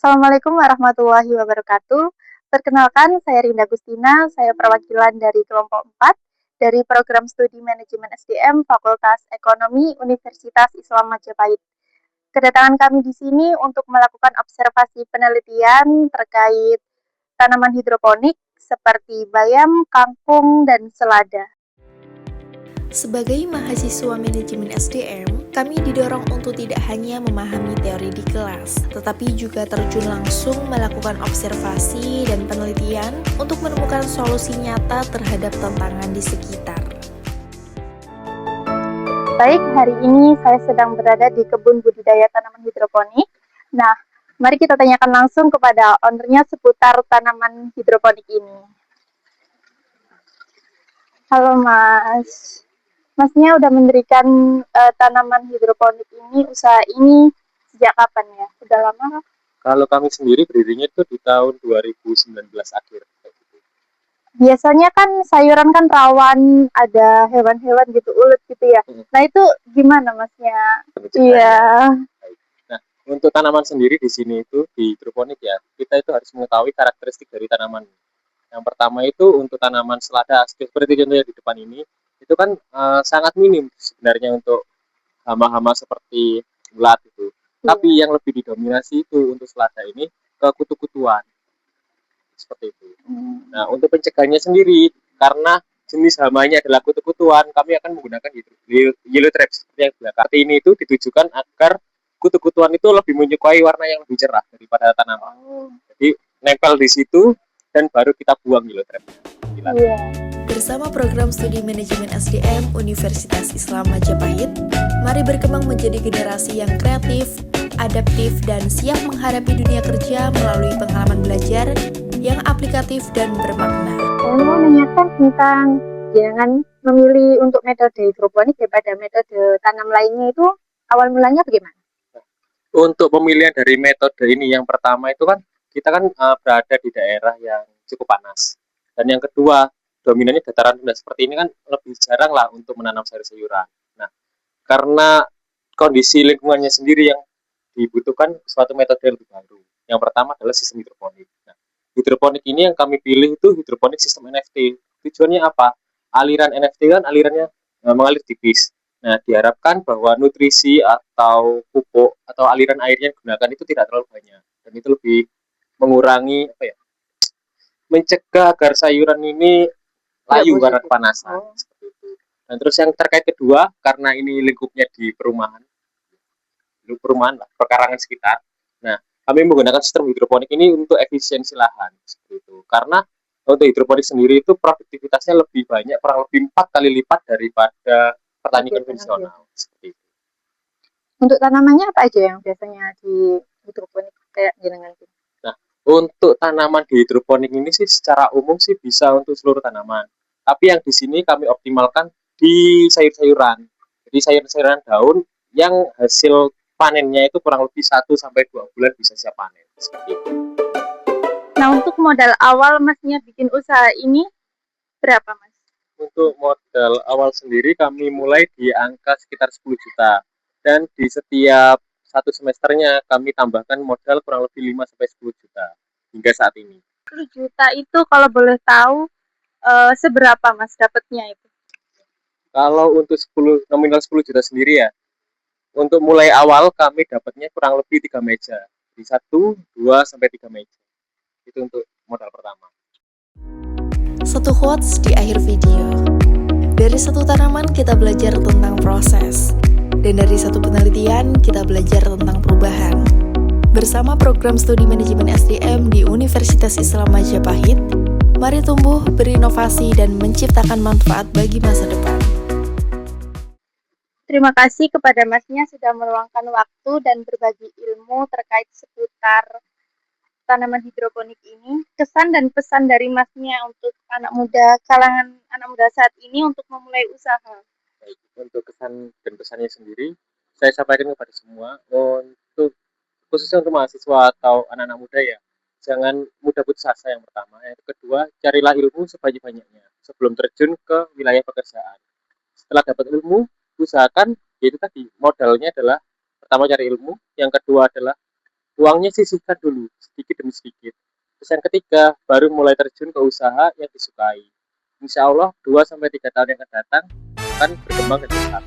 Assalamualaikum warahmatullahi wabarakatuh. Perkenalkan, saya Rinda Gustina, saya perwakilan dari kelompok 4 dari program studi manajemen SDM Fakultas Ekonomi Universitas Islam Majapahit. Kedatangan kami di sini untuk melakukan observasi penelitian terkait tanaman hidroponik seperti bayam, kangkung, dan selada. Sebagai mahasiswa manajemen SDM, kami didorong untuk tidak hanya memahami teori di kelas, tetapi juga terjun langsung melakukan observasi dan penelitian untuk menemukan solusi nyata terhadap tantangan di sekitar. Baik, hari ini saya sedang berada di kebun budidaya tanaman hidroponik. Nah, mari kita tanyakan langsung kepada ownernya seputar tanaman hidroponik ini. Halo Mas, Masnya udah mendirikan tanaman hidroponik ini, usaha ini sejak kapan ya? Udah lama? Kalau kami sendiri berdirinya itu di tahun 2019 akhir. Biasanya kan sayuran kan rawan, ada hewan-hewan gitu, ulet gitu ya. Nah itu gimana Masnya? Iya. Nah, untuk tanaman sendiri di sini itu di hidroponik ya, kita itu harus mengetahui karakteristik dari tanaman. Yang pertama itu untuk tanaman selada, seperti contohnya di depan ini, itu kan sangat minim sebenarnya untuk hama-hama seperti ulat itu. Tapi yang lebih didominasi itu untuk selada ini ke kutu-kutuan. Seperti itu. Nah, untuk pencegahannya sendiri, karena jenis hamanya adalah kutu-kutuan, kami akan menggunakan yellow trap seperti yang belakang. Arti ini itu ditujukan agar kutu-kutuan itu lebih menyukai warna yang lebih cerah daripada tanaman. Jadi nempel di situ dan baru kita buang yellow trap. Bersama program studi manajemen SDM Universitas Islam Majapahit, mari berkembang menjadi generasi yang kreatif, adaptif, dan siap menghadapi dunia kerja melalui pengalaman belajar yang aplikatif dan bermakna. Saya mau menanyakan tentang jangan memilih untuk metode hidroponik daripada metode tanam lainnya itu awal mulanya bagaimana? Untuk pemilihan dari metode ini, yang pertama itu kan kita kan berada di daerah yang cukup panas, dan yang kedua dominannya dataran rendah seperti ini kan lebih jarang lah untuk menanam sayur-sayuran. Nah, karena kondisi lingkungannya sendiri yang dibutuhkan suatu metode yang lebih baru. Yang pertama adalah sistem hidroponik. Nah, hidroponik ini yang kami pilih itu hidroponik sistem NFT. Tujuannya apa? Aliran NFT kan alirannya mengalir tipis. Nah, diharapkan bahwa nutrisi atau pupuk atau aliran airnya yang digunakan itu tidak terlalu banyak, dan itu lebih mengurangi mencegah agar sayuran ini layu karena kepanasan. Dan terus yang terkait kedua, karena ini lingkupnya di perumahan lah, perkarangan sekitar. Nah, kami menggunakan sistem hidroponik ini untuk efisiensi lahan seperti itu. Karena untuk hidroponik sendiri itu produktivitasnya lebih banyak, kurang lebih 4 kali lipat daripada petani konvensional seperti itu. Untuk tanamannya apa aja yang biasanya di hidroponik kayak jenengan? Nah, untuk tanaman di hidroponik ini sih secara umum sih bisa untuk seluruh tanaman. Tapi yang di sini kami optimalkan di sayur-sayuran. Jadi sayur-sayuran daun yang hasil panennya itu kurang lebih 1-2 bulan bisa siap panen. Seperti itu. Nah, untuk modal awal Masnya bikin usaha ini berapa, Mas? Untuk modal awal sendiri kami mulai di angka sekitar 10 juta. Dan di setiap satu semesternya kami tambahkan modal kurang lebih 5-10 juta hingga saat ini. 10 juta itu kalau boleh tahu seberapa Mas dapatnya itu? Kalau untuk nominal 10 juta sendiri ya, untuk mulai awal kami dapatnya kurang lebih 3 meja. Di 1, 2, sampai 3 meja. Itu untuk modal pertama. Satu quotes di akhir video. Dari satu tanaman kita belajar tentang proses. Dan dari satu penelitian kita belajar tentang perubahan. Bersama program studi manajemen SDM di Universitas Islam Majapahit, mari tumbuh, berinovasi, dan menciptakan manfaat bagi masa depan. Terima kasih kepada Masnya sudah meluangkan waktu dan berbagi ilmu terkait seputar tanaman hidroponik ini. Kesan dan pesan dari Masnya untuk anak muda, kalangan anak muda saat ini untuk memulai usaha. Baik, untuk kesan dan pesannya sendiri, saya sampaikan kepada semua, untuk khususnya untuk mahasiswa atau anak-anak muda ya, jangan mudah putus asa yang pertama. Yang kedua, carilah ilmu sebanyak-banyaknya sebelum terjun ke wilayah pekerjaan. Setelah dapat ilmu, usahakan, yaitu tadi modalnya adalah pertama cari ilmu, yang kedua adalah uangnya sisihkan dulu sedikit demi sedikit. Terus yang ketiga, baru mulai terjun ke usaha yang disukai. Insya Allah 2 sampai 3 tahun yang akan datang akan berkembang dan besar.